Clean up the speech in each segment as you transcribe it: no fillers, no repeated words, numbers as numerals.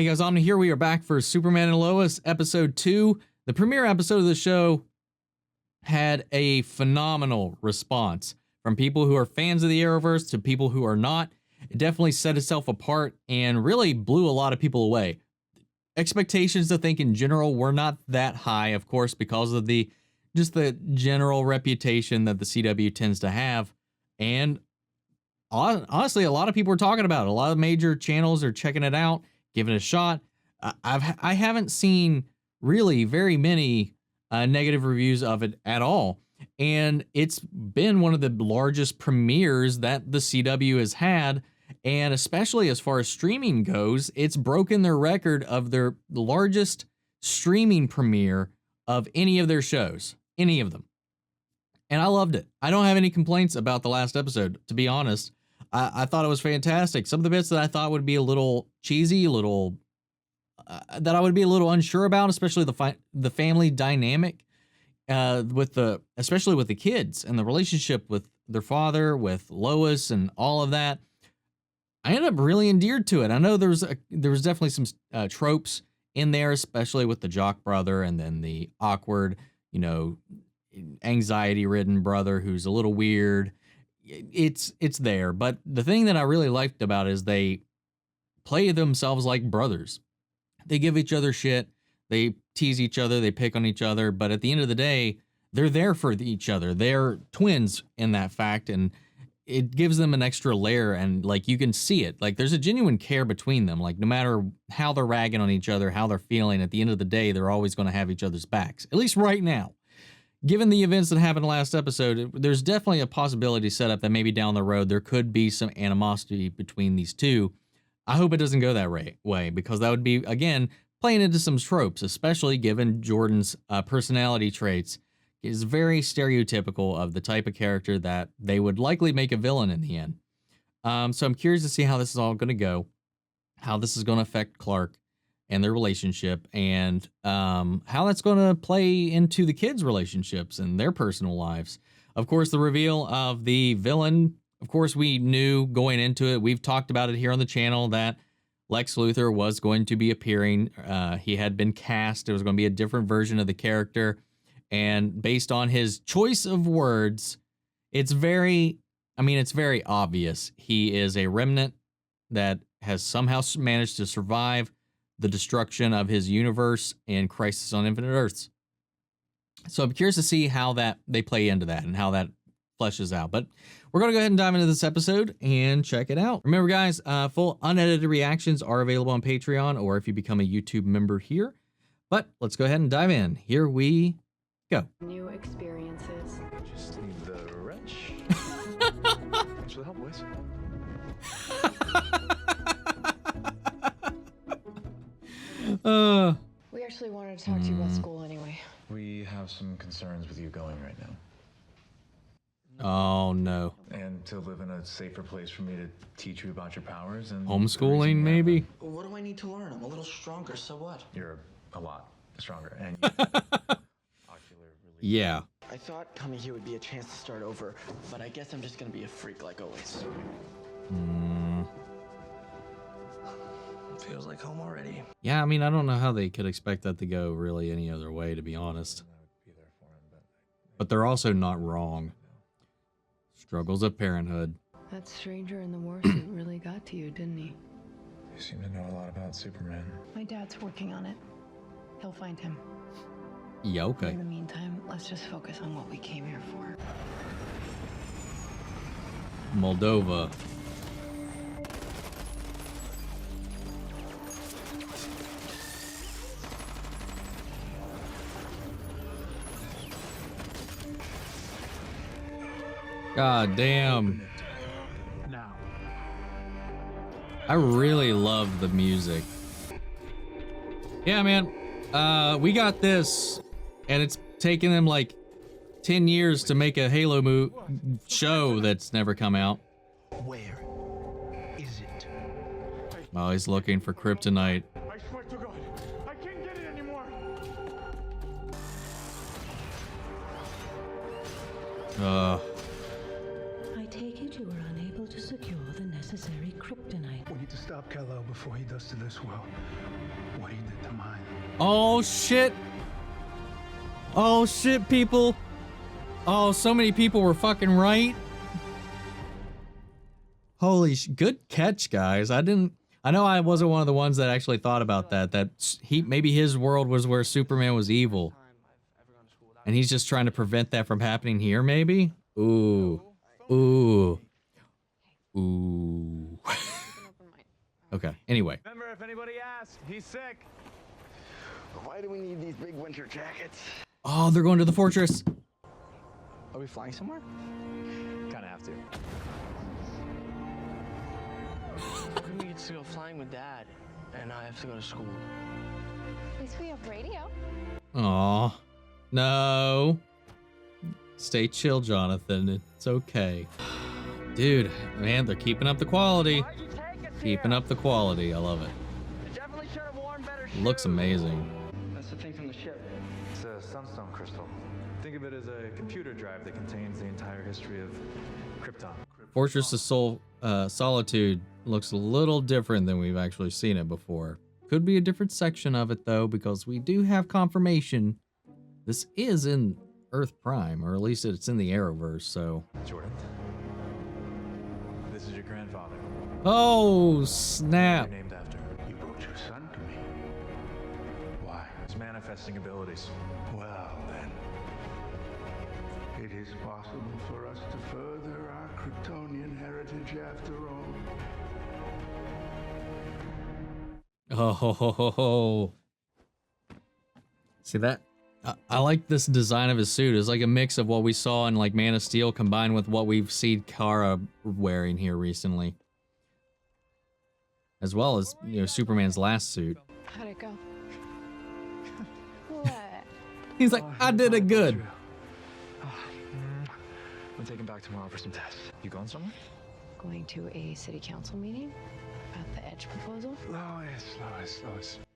Hey guys, I'm here. We are back for Superman and Lois, episode 2. The premiere episode of the show had a phenomenal response from people who are fans of the Arrowverse to people who are not. It definitely set itself apart and really blew a lot of people away. Expectations, I think, in general were not that high, of course, because of the general reputation that the CW tends to have. And honestly, a lot of people are talking about it. A lot of major channels are checking it out, giving it a shot. I haven't seen really very many negative reviews of it at all. And it's been one of the largest premieres that the CW has had. And especially as far as streaming goes, it's broken their record of their largest streaming premiere of any of their shows, any of them. And I loved it. I don't have any complaints about the last episode, to be honest. I thought it was fantastic. Some of the bits that I thought would be a little cheesy, that I would be a little unsure about, especially the family dynamic, especially with the kids and the relationship with their father, with Lois, and all of that. I ended up really endeared to it. I know there was definitely some tropes in there, especially with the jock brother and then the awkward, anxiety-ridden brother who's a little weird. It's there, but the thing that I really liked about it is they play themselves like brothers. They give each other shit, they tease each other, they pick on each other, but at the end of the day, they're there for each other. They're twins in that fact, and it gives them an extra layer, and you can see it. There's a genuine care between them. No matter how they're ragging on each other, how they're feeling, at the end of the day, they're always going to have each other's backs. At least right now. Given the events that happened last episode, there's definitely a possibility set up that maybe down the road there could be some animosity between these two. I hope it doesn't go that way, because that would be, again, playing into some tropes, especially given Jordan's personality traits. Is very stereotypical of the type of character that they would likely make a villain in the end. So I'm curious to see how this is all going to go, how this is going to affect Clark and their relationship, and how that's going to play into the kids' relationships and their personal lives. Of course, the reveal of the villain, of course, we knew going into it. We've talked about it here on the channel that Lex Luthor was going to be appearing. He had been cast. It was going to be a different version of the character. And based on his choice of words, it's very obvious. He is a remnant that has somehow managed to survive the destruction of his universe in Crisis on Infinite Earths. So I'm curious to see how they play into that and how that fleshes out. But we're going to go ahead and dive into this episode and check it out. Remember, guys, full unedited reactions are available on Patreon, or if you become a YouTube member here. But let's go ahead and dive in. Here we go. New experiences. Just leave the wrench. Thanks for the help, boys. We actually wanted to talk to you about school anyway. We have some concerns with you going right now. Oh, no. And to live in a safer place for me to teach you about your powers and... Homeschooling, maybe? What do I need to learn? I'm a little stronger, so what? You're a lot stronger, and Yeah. I thought coming here would be a chance to start over, but I guess I'm just gonna be a freak like always. Feels like home already. Yeah, I don't know how they could expect that to go really any other way, to be honest. But they're also not wrong. Struggles of parenthood. That stranger in the warsuit really got to you, didn't he? You seem to know a lot about Superman. My dad's working on it. He'll find him. Yeah, okay. In the meantime, let's just focus on what we came here for. Moldova. God damn. Now. I really love the music. Yeah, man. We got this, and it's taken them 10 years to make a Halo show that's never come out. Where is it? Oh, he's looking for kryptonite. I swear to God, I can't get it anymore. I take it you were unable to secure the necessary kryptonite. We need to stop Kal-El before he does to this world what he did to mine. Oh shit. Oh shit, people. Oh, so many people were fucking right. Holy good catch, guys. I know I wasn't one of the ones that actually thought about that maybe his world was where Superman was evil. And he's just trying to prevent that from happening here, maybe? Ooh. Ooh. Ooh. Okay, anyway. Remember, if anybody asks, he's sick. Why do we need these big winter jackets? Oh, they're going to the fortress. Are we flying somewhere? Kinda have to. We get to go flying with Dad, and I have to go to school. At least we have radio. Aw. No. Stay chill, Jonathan. It's okay. Dude, man, they're keeping up the quality. Keeping up the quality. I love it. Definitely should have worn better shoes. Looks amazing. That's the thing from the ship. It's a sunstone crystal. Think of it as a computer drive that contains the entire history of Krypton. Fortress of Solitude looks a little different than we've actually seen it before. Could be a different section of it, though, because we do have confirmation this is in Earth Prime, or at least it's in the Arrowverse, so... Jordan, this is your grandfather. Oh, snap. You're named after. You brought your son to me. Why? His manifesting abilities. Well, then. It is possible for us to further our Kryptonian heritage after all. Oh, ho, ho, ho, ho. See that? I like this design of his suit. It's like a mix of what we saw in like Man of Steel combined with what we've seen Kara wearing here recently. As well as, you know, Superman's last suit. How'd it go? What? He's like, I did it good. I'm taking back tomorrow for some tests. You going somewhere? Going to a city council meeting about the Edge proposal? Lois.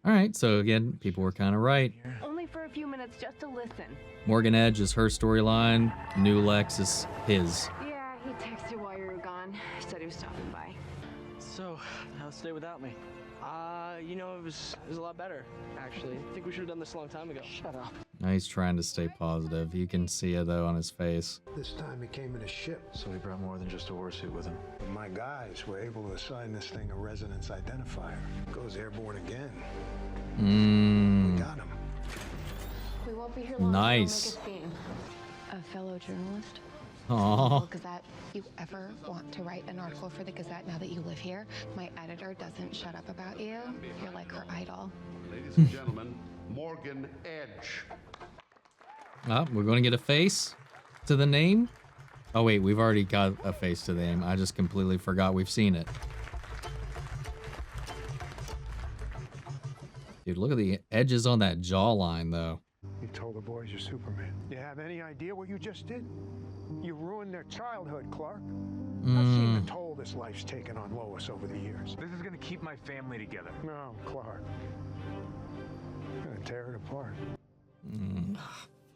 All right, so again, people were kind of right. Only for a few minutes, just to listen. Morgan Edge is her storyline. New Lex is his. Yeah, he texted while you were gone. Said he was stopping by. So, how's today without me? You know, it was a lot better, actually. I think we should have done this a long time ago. Shut up. Now he's trying to stay positive. You can see it though on his face. This time he came in a ship, So he brought more than just a warsuit with him. but my guys were able to assign this thing a resonance identifier. Goes airborne again. We got him. We won't be here long. Nice. So we'll make a scene. A fellow journalist? Aww. Gazette, you ever want to write an article for the Gazette now that you live here? My editor doesn't shut up about you. You're like her idol. Ladies and gentlemen, Morgan Edge. Oh, we're going to get a face to the name. Oh wait, we've already got a face to the name. I just completely forgot we've seen it. Dude, look at the edges on that jawline though. You told the boys you're Superman. You have any idea what you just did? You ruined their childhood, Clark. I've seen the toll this life's taken on Lois over the years. This is gonna keep my family together. No, Clark. You're gonna tear it apart.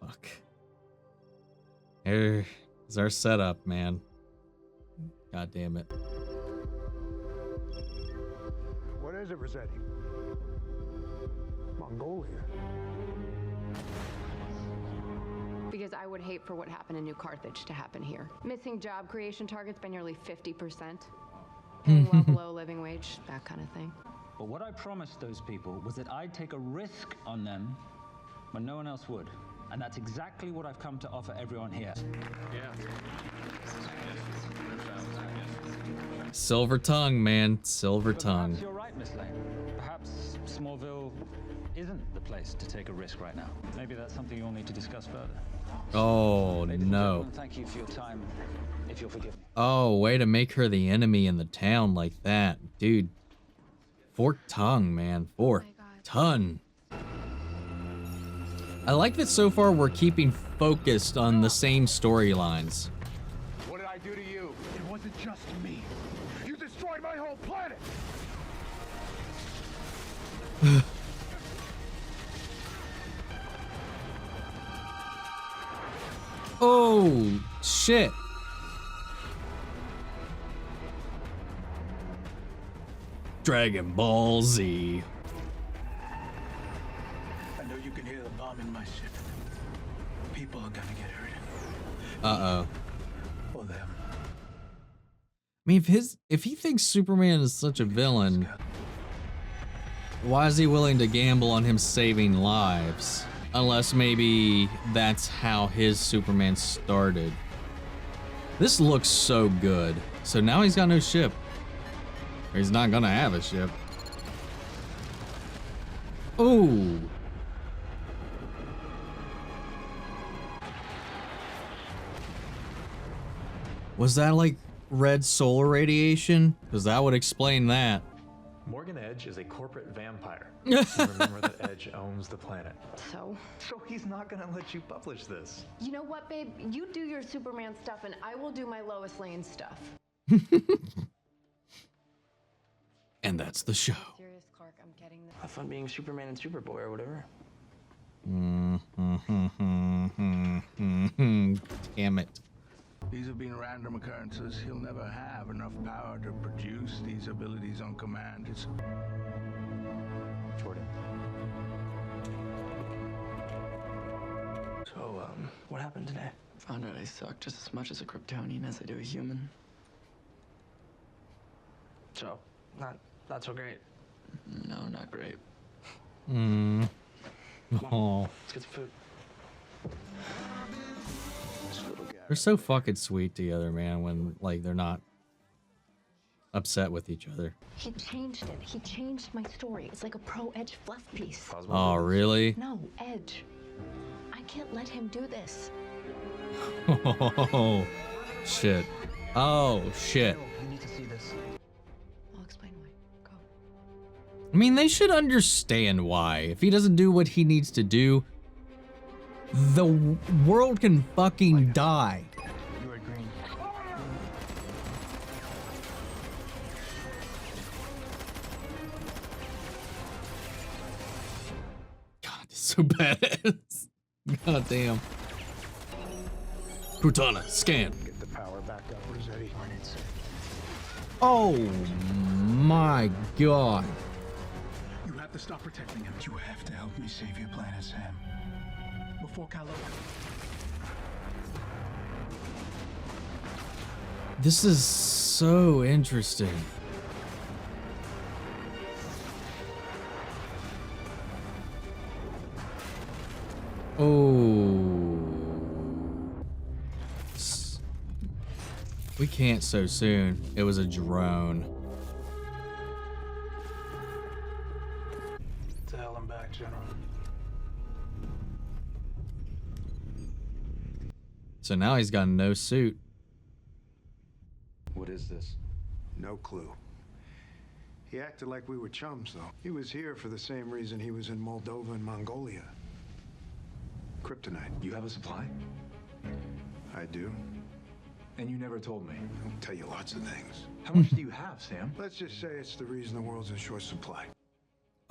Fuck. Here's our setup, man. God damn it. What is it, Rossetti? Mongolia. Because I would hate for what happened in New Carthage to happen here. Missing job creation targets by nearly 50%. Paying well below living wage, that kind of thing. But what I promised those people was that I'd take a risk on them when no one else would. And that's exactly what I've come to offer everyone here. Silver tongue, man. Silver But tongue. perhaps you're right, Miss Lane. Perhaps Smallville isn't the place to take a risk right now. Maybe that's something you'll need to discuss further. Oh, Ladies and no. gentlemen, thank you for your time, if you'll forgive me. Oh, way to make her the enemy in the town like that. Dude. Forked tongue, man. Forked tongue. I like that so far we're keeping focused on the same storylines. What did I do to you? It wasn't just me. You destroyed my whole planet. Oh, shit. Dragon Ball Z. I know you can hear the bomb in my ship. People are gonna get hurt. Uh-oh. Or them. I mean, if he thinks Superman is such a villain, why is he willing to gamble on him saving lives? Unless maybe that's how his Superman started. This looks so good. So now he's got no ship. Or he's not gonna have a ship. Ooh. Was that like red solar radiation? Because that would explain that. Morgan Edge is a corporate vampire. You remember that Edge owns the planet. So? So he's not gonna let you publish this. You know what, babe? You do your Superman stuff and I will do my Lois Lane stuff. And that's the show. Serious, Clark, I'm getting this. Have fun being Superman and Superboy or whatever. Damn it. These have been random occurrences. He'll never have enough power to produce these abilities on command. It's Jordan. So, what happened today? Found out I suck just as much as a Kryptonian as I do a human. So, not so great. No, not great. Oh. Let's get some food. They're so fucking sweet together, man, when like they're not upset with each other. He changed it. He changed my story. It's like a pro-Edge fluff piece. Oh, really? No, Edge. I can't let him do this. Oh, shit. Oh, shit. You need to see this. I'll explain why. Go. I mean, they should understand why. If he doesn't do what he needs to do, the world can fucking die. You are green. God, it's so badass. God damn. Cortana, scan. Get the power back up, Rossetti. Oh my god. You have to stop protecting him. You have to help me save your planet, Sam. Before Kal-El. This is so interesting. Oh. We can't so soon. It was a drone. To hell and back, General. So now he's got no suit. What is this? No clue. He acted like we were chums, though. He was here for the same reason he was in Moldova and Mongolia. Kryptonite. You have a supply? I do. And you never told me. I'll tell you lots of things. How much do you have, Sam? Let's just say it's the reason the world's in short supply.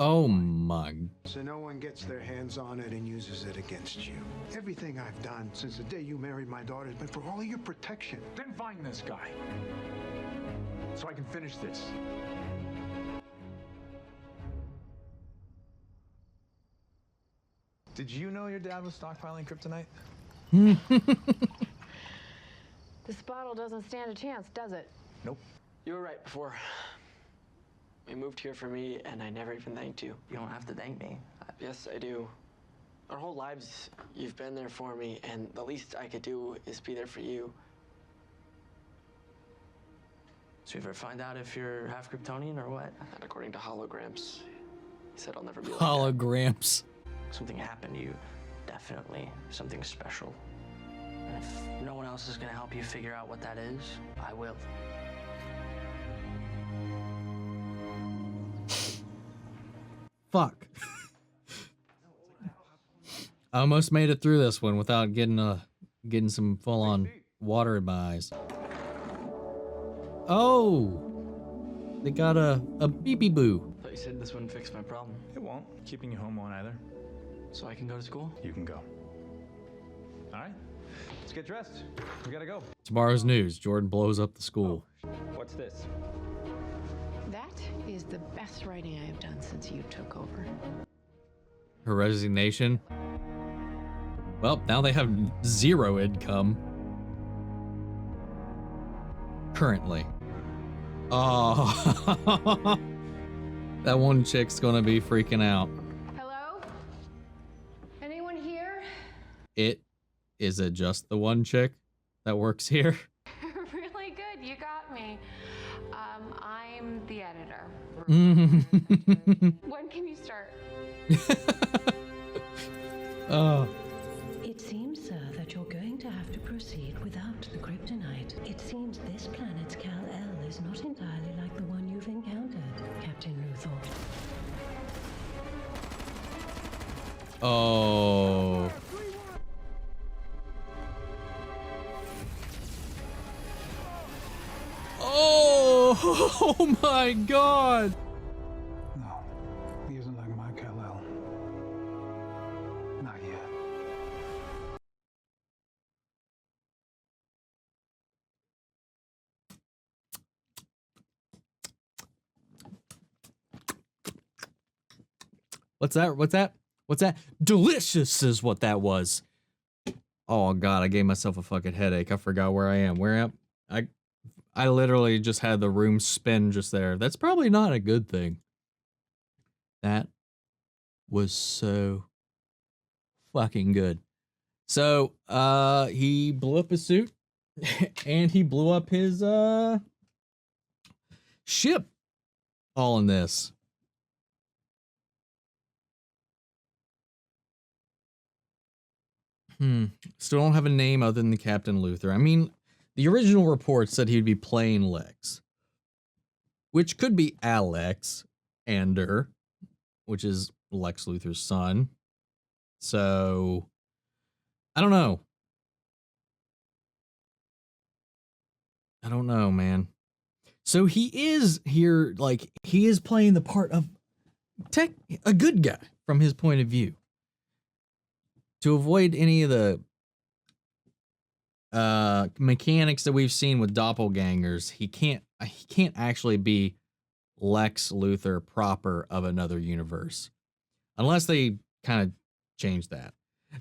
Oh my. So no one gets their hands on it and uses it against you. Everything I've done since the day you married my daughter has been for all of your protection. Then find this guy. So I can finish this. Did you know your dad was stockpiling kryptonite? This bottle doesn't stand a chance, does it? Nope. You were right before. You moved here for me, and I never even thanked you. You don't have to thank me. Yes, I do. Our whole lives, you've been there for me, and the least I could do is be there for you. So you ever find out if you're half Kryptonian or what? And according to holograms, he said I'll never be like Holograms. Something happened to you. Definitely something special. And if no one else is gonna help you figure out what that is, I will. Fuck. I almost made it through this one without getting some full-on water in my eyes. Oh, they got a beepy boo. Thought you said this wouldn't fix my problem. It won't. Keeping you home won't either. So I can go to school? You can go. All right. Let's get dressed. We gotta go. Tomorrow's news: Jordan blows up the school. What's this? That is the best writing I have done since you took over. Her resignation. Well, now they have 0 income. Currently. Oh. That one chick's gonna be freaking out. Hello? Anyone here? Is it just the one chick that works here? Really good. You got me. I'm the editor. When can you start? Oh. It seems, sir, that you're going to have to proceed without the kryptonite. It seems this planet's Kal-El is not entirely like the one you've encountered, Captain Luthor. Oh. Oh my god. No, he isn't like my Kal-El. Not yet. What's that? What's that? What's that? Delicious is what that was. Oh god, I gave myself a fucking headache. I forgot where I am. Where am I literally just had the room spin just there. That's probably not a good thing. That was so fucking good. So, he blew up his suit and he blew up his ship all in this. Still don't have a name other than the Captain Luthor. I mean, the original report said he'd be playing Lex, which could be Alex Ander, which is Lex Luthor's son. So, I don't know. I don't know, man. So he is here, like, he is playing the part of a good guy from his point of view. To avoid any of the mechanics that we've seen with doppelgangers, he can't actually be Lex Luthor proper of another universe. Unless they kind of change that.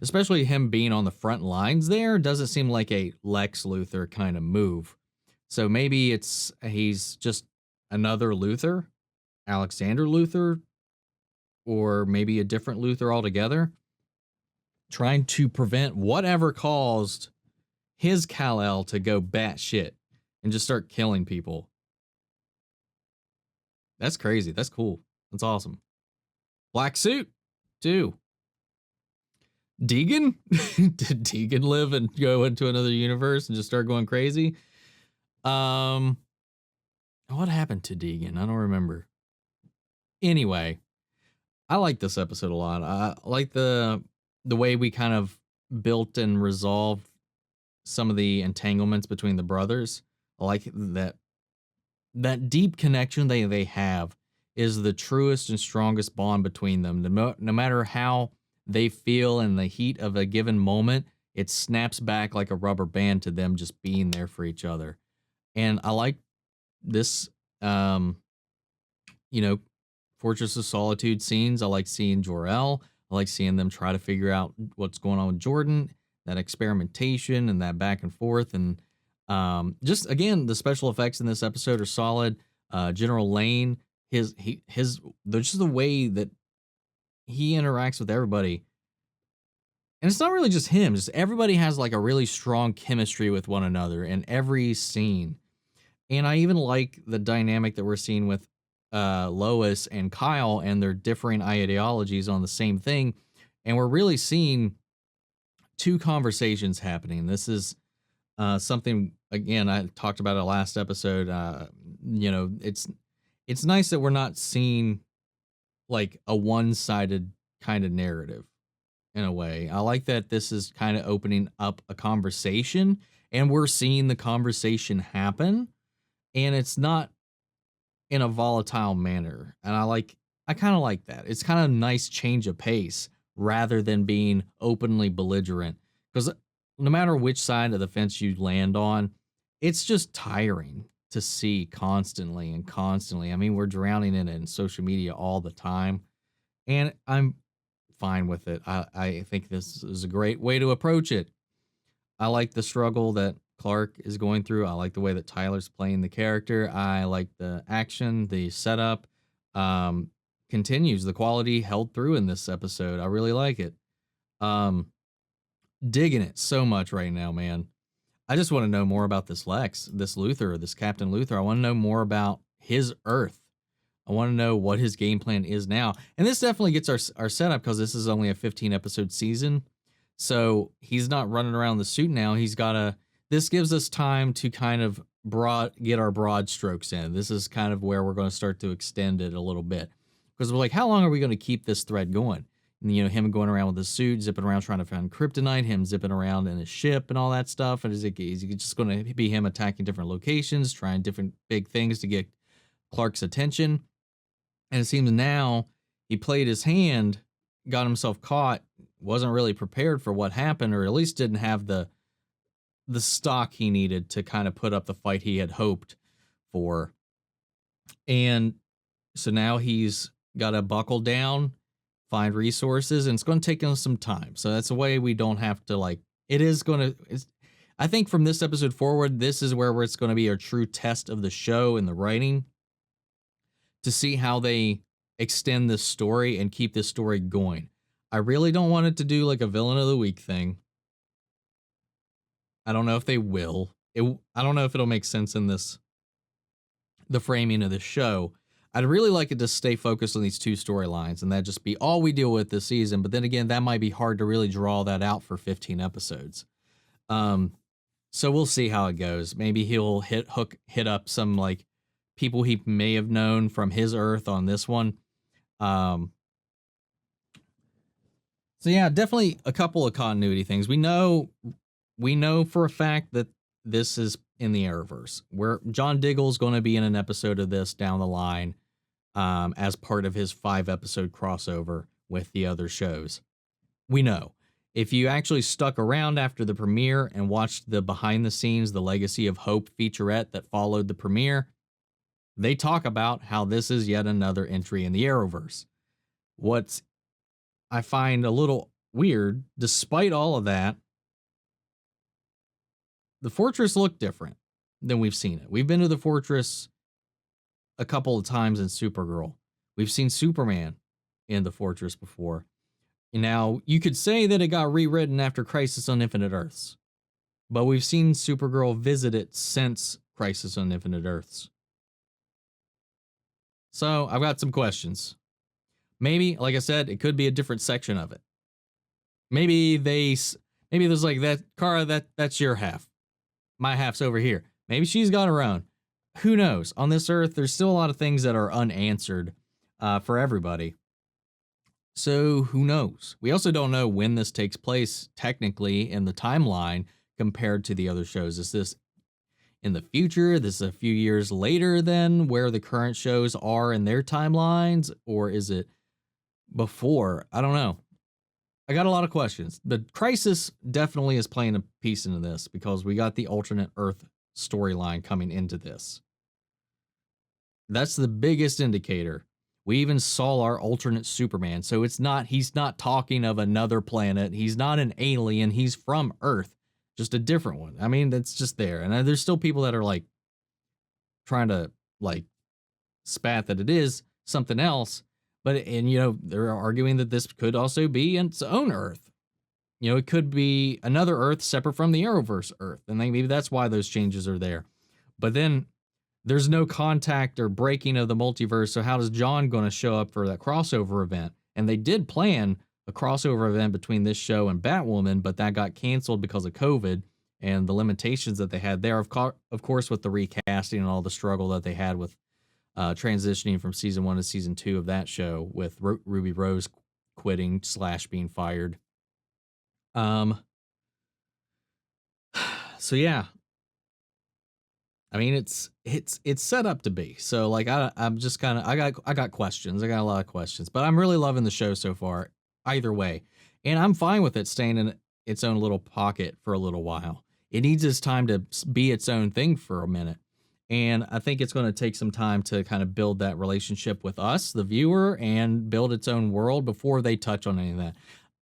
Especially him being on the front lines there doesn't seem like a Lex Luthor kind of move. So maybe he's just another Luthor, Alexander Luthor, or maybe a different Luthor altogether, trying to prevent whatever caused his Kal-El to go batshit and just start killing people. That's crazy. That's cool. That's awesome. Black suit, too. Deegan? Did Deegan live and go into another universe and just start going crazy? What happened to Deegan? I don't remember. Anyway, I like this episode a lot. I like the way we kind of built and resolved some of the entanglements between the brothers. I like that deep connection they have is the truest and strongest bond between them. No matter how they feel in the heat of a given moment, it snaps back like a rubber band to them just being there for each other. And I like this, Fortress of Solitude scenes. I like seeing Jor-El. I like seeing them try to figure out what's going on with Jordan, that experimentation and that back and forth. And just, again, the special effects in this episode are solid. General Lane, just the way that he interacts with everybody. And it's not really just him. Just everybody has like a really strong chemistry with one another in every scene. And I even like the dynamic that we're seeing with Lois and Kyle and their differing ideologies on the same thing. And we're really seeing two conversations happening. This is something, again, I talked about it last episode. It's nice that we're not seeing like a one-sided kind of narrative in a way. I like that this is kind of opening up a conversation and we're seeing the conversation happen, and it's not in a volatile manner. And I kind of like that. It's kind of a nice change of pace rather than being openly belligerent, because no matter which side of the fence you land on, it's just tiring. to see constantly and constantly. I mean, we're drowning in it in social media all the time, and I'm fine with it. I think this is a great way to approach it. I like the struggle that Clark is going through. I like the way that Tyler's playing the character. I like the action, the setup. Um, Continues the quality held through in this episode. I really like it. Digging it so much right now, man. I just want to know more about this this Luthor, this Captain Luthor. I want to know more about his Earth. I want to know what his game plan is now. And this definitely gets our setup, because this is only a 15 episode season. So he's not running around the suit now. This gives us time to kind of get our broad strokes in. This is kind of where we're going to start to extend it a little bit, because we're like, how long are we going to keep this thread going? And, him going around with his suit, zipping around trying to find kryptonite, him zipping around in his ship and all that stuff. And is it just going to be him attacking different locations, trying different big things to get Clark's attention? And it seems now he played his hand, got himself caught, wasn't really prepared for what happened, or at least didn't have the stock he needed to kind of put up the fight he had hoped for. And so now he's got to buckle down, find resources, and it's going to take him some time. So that's a way we don't have to I think from this episode forward, this is where it's going to be a true test of the show and the writing, to see how they extend this story and keep this story going. I really don't want it to do like a villain of the week thing. I don't know if they will. I don't know if it'll make sense in the framing of the show. I'd really like it to stay focused on these two storylines, and that just be all we deal with this season. But then again, that might be hard to really draw that out for 15 episodes. So we'll see how it goes. Maybe he'll hit up some like people he may have known from his Earth on this one. So yeah, definitely a couple of continuity things. We know for a fact that this is in the Arrowverse, where John Diggle's going to be in an episode of this down the line, as part of his 5-episode crossover with the other shows. We know. If you actually stuck around after the premiere and watched the behind the scenes, the Legacy of Hope featurette that followed the premiere, they talk about how this is yet another entry in the Arrowverse. What I find a little weird, despite all of that, the Fortress looked different than we've seen it. We've been to the Fortress a couple of times in Supergirl. We've seen Superman in the Fortress before. Now, you could say that it got rewritten after Crisis on Infinite Earths, but we've seen Supergirl visit it since Crisis on Infinite Earths. So, I've got some questions. Maybe, like I said, it could be a different section of it. Maybe there's like, that, Kara, that's your half. My half's over here. Maybe she's got her own. Who knows? On this Earth, there's still a lot of things that are unanswered for everybody. So who knows? We also don't know when this takes place technically in the timeline compared to the other shows. Is this in the future? This is a few years later than where the current shows are in their timelines? Or is it before? I don't know. I got a lot of questions. The Crisis definitely is playing a piece into this, because we got the alternate Earth storyline coming into this. That's the biggest indicator. We even saw our alternate Superman. So he's not talking of another planet. He's not an alien. He's from Earth, just a different one. I mean, that's just there. And there's still people that are like trying to like spat that it is something else. But they're arguing that this could also be its own Earth. It could be another Earth separate from the Arrowverse Earth. And maybe that's why those changes are there. But then there's no contact or breaking of the multiverse. So how is John going to show up for that crossover event? And they did plan a crossover event between this show and Batwoman, but that got canceled because of COVID and the limitations that they had there. Of course, with the recasting and all the struggle that they had with transitioning from season 1 to season 2 of that show, with Ruby Rose quitting / being fired. So yeah, I mean, it's set up to be. So like, I'm just kind of, I got questions. I got a lot of questions, but I'm really loving the show so far either way. And I'm fine with it staying in its own little pocket for a little while. It needs its time to be its own thing for a minute. And I think it's going to take some time to kind of build that relationship with us, the viewer, and build its own world before they touch on any of that.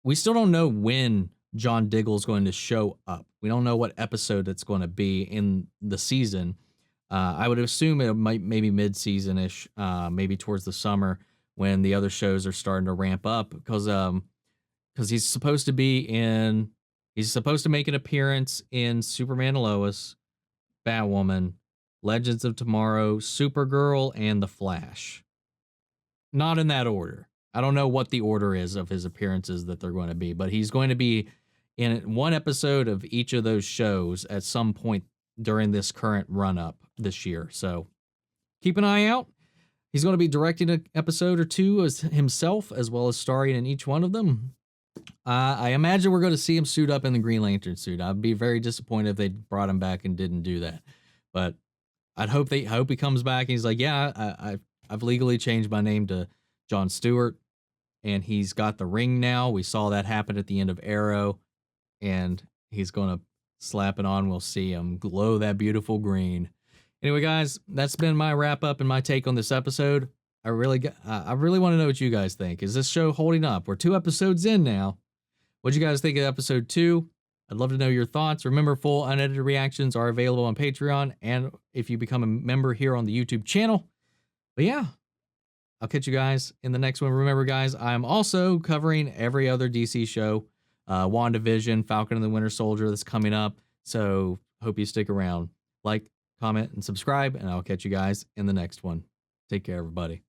We still don't know when John Diggle is going to show up. We don't know what episode it's going to be in the season. I would assume it might maybe mid-season-ish, maybe towards the summer when the other shows are starting to ramp up, because he's supposed to make an appearance in Superman and Lois, Batwoman, Legends of Tomorrow, Supergirl, and The Flash. Not in that order. I don't know what the order is of his appearances that they're going to be, but he's going to be in one episode of each of those shows at some point during this current run-up this year. So keep an eye out. He's going to be directing an episode or two as himself, as well as starring in each one of them. I imagine we're going to see him suit up in the Green Lantern suit. I'd be very disappointed if they brought him back and didn't do that. But I hope he comes back and he's like, yeah, I've legally changed my name to John Stewart, and he's got the ring now. We saw that happen at the end of Arrow, and he's going to slap it on. We'll see him glow that beautiful green. Anyway, guys, that's been my wrap up and my take on this episode. I really want to know what you guys think. Is this show holding up? We're 2 episodes in now. What'd you guys think of episode 2? I'd love to know your thoughts. Remember, full unedited reactions are available on Patreon, and if you become a member here on the YouTube channel. But yeah, I'll catch you guys in the next one. Remember, guys, I'm also covering every other DC show, WandaVision, Falcon and the Winter Soldier that's coming up. So hope you stick around. Like, comment, and subscribe, and I'll catch you guys in the next one. Take care, everybody.